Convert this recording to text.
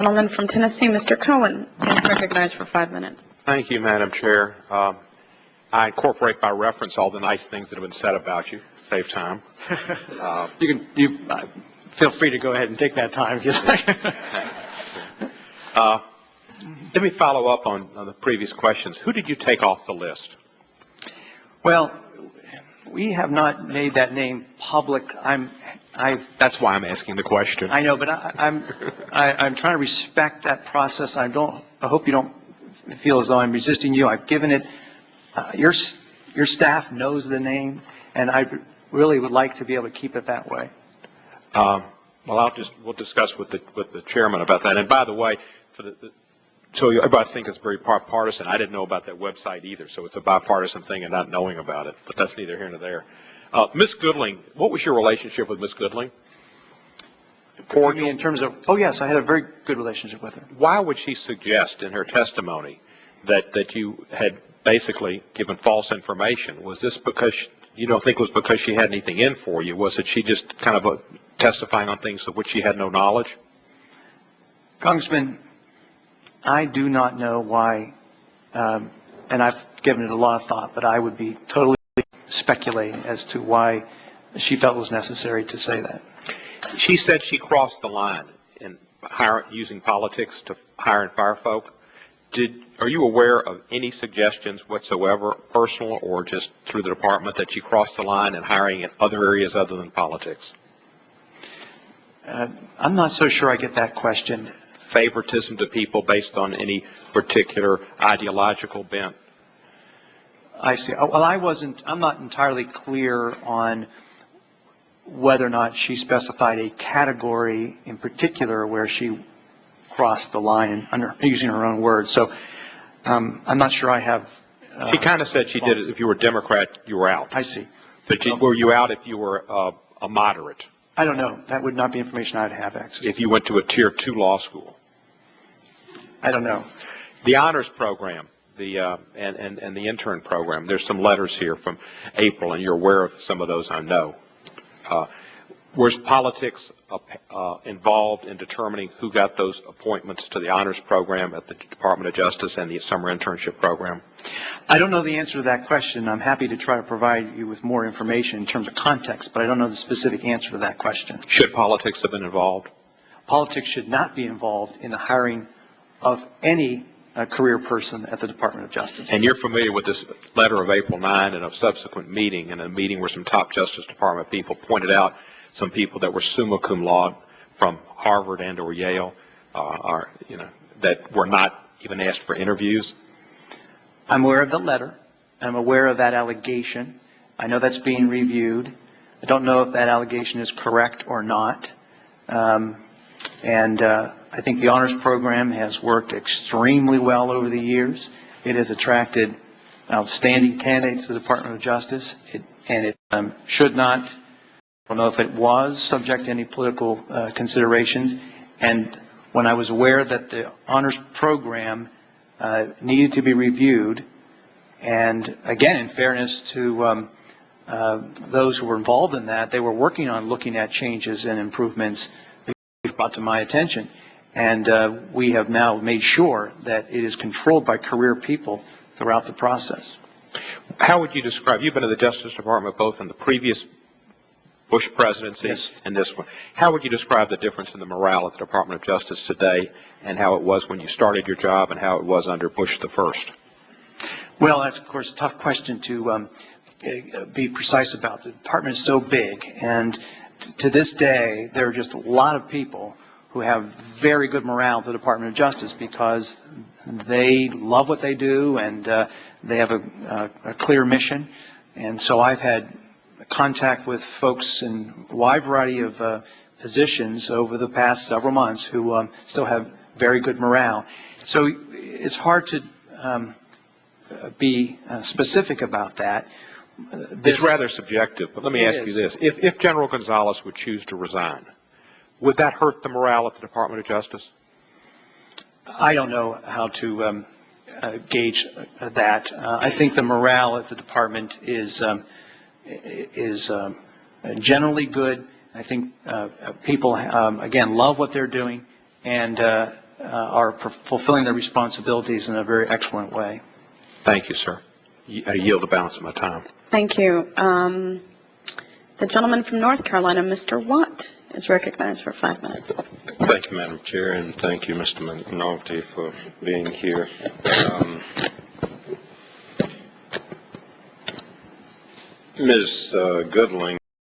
Gentleman from Tennessee, Mr. Cohen, is recognized for 5 minutes. Thank you, Madam Chair. I incorporate by reference all the nice things that have been said about you. Save time. You feel free to go ahead and take that time if you like. Let me follow up on the previous questions. Who did you take off the list? Well, we have not made that name public. That's why I'm asking the question. I know, but I'm trying to respect that process. I hope you don't feel as though I'm resisting you. I've given it. Your staff knows the name, and I really would like to be able to keep it that way. Well, we'll discuss with the chairman about that. And by the way, so everybody thinks it's very partisan. I didn't know about that website either, so it's a bipartisan thing and not knowing about it. But that's neither here nor there. Ms. Goodling, what was your relationship with Ms. Goodling? Cordial? In terms of, oh yes, I had a very good relationship with her. Why would she suggest in her testimony that you had basically given false information? Was this because you don't think it was because she had anything in for you? Was it she just kind of testifying on things of which she had no knowledge? Congressman, I do not know why, and I've given it a lot of thought, but I would be totally speculating as to why she felt it was necessary to say that. She said she crossed the line in using politics to hire and fire folk. Are you aware of any suggestions whatsoever, personal or just through the department, that she crossed the line in hiring in other areas other than politics? I'm not so sure I get that question. Favoritism to people based on any particular ideological bent? I see. Well, I'm not entirely clear on whether or not she specified a category in particular where she crossed the line using her own words. So I'm not sure I have. She kind of said she did it. If you were a Democrat, you were out. I see. But were you out if you were a moderate? I don't know. That would not be information I'd have access to. If you went to a Tier 2 law school? I don't know. The honors program, and the intern program, there's some letters here from April, and you're aware of some of those, I know. Was politics involved in determining who got those appointments to the honors program at the Department of Justice and the summer internship program? I don't know the answer to that question. I'm happy to try to provide you with more information in terms of context, but I don't know the specific answer to that question. Should politics have been involved? Politics should not be involved in the hiring of any career person at the Department of Justice. And you're familiar with this letter of April 9 and a subsequent meeting, and a meeting where some top Justice Department people pointed out some people that were summa cum laude from Harvard and or Yale, that were not even asked for interviews? I'm aware of the letter. I'm aware of that allegation. I know that's being reviewed. I don't know if that allegation is correct or not. I think the honors program has worked extremely well over the years. It has attracted outstanding candidates to the Department of Justice, and it should not. I don't know if it was subject to any political considerations. And when I was aware that the honors program needed to be reviewed, and again, in fairness to those who were involved in that, they were working on looking at changes and improvements that brought to my attention. And we have now made sure that it is controlled by career people throughout the process. How would you describe, you've been in the Justice Department both in the previous Bush presidency Yes. and this one. How would you describe the difference in the morale at the Department of Justice today and how it was when you started your job and how it was under Bush the first? Well, that's, of course, a tough question to be precise about. The department is so big, and to this day, there are just a lot of people who have very good morale at the Department of Justice because they love what they do and they have a clear mission. And so I've had contact with folks in a wide variety of positions over the past several months who still have very good morale. So it's hard to be specific about that. It's rather subjective, but let me ask you this. If General Gonzalez would choose to resign, would that hurt the morale at the Department of Justice? I don't know how to gauge that. I think the morale at the department is generally good. I think people, again, love what they're doing, and are fulfilling their responsibilities in a very excellent way. Thank you, sir. I yield the balance of my time. Thank you. The gentleman from North Carolina, Mr. Watt, is recognized for 5 minutes. Thank you, Madam Chair, and thank you, Mr. McNulty, for being here. Ms. Goodling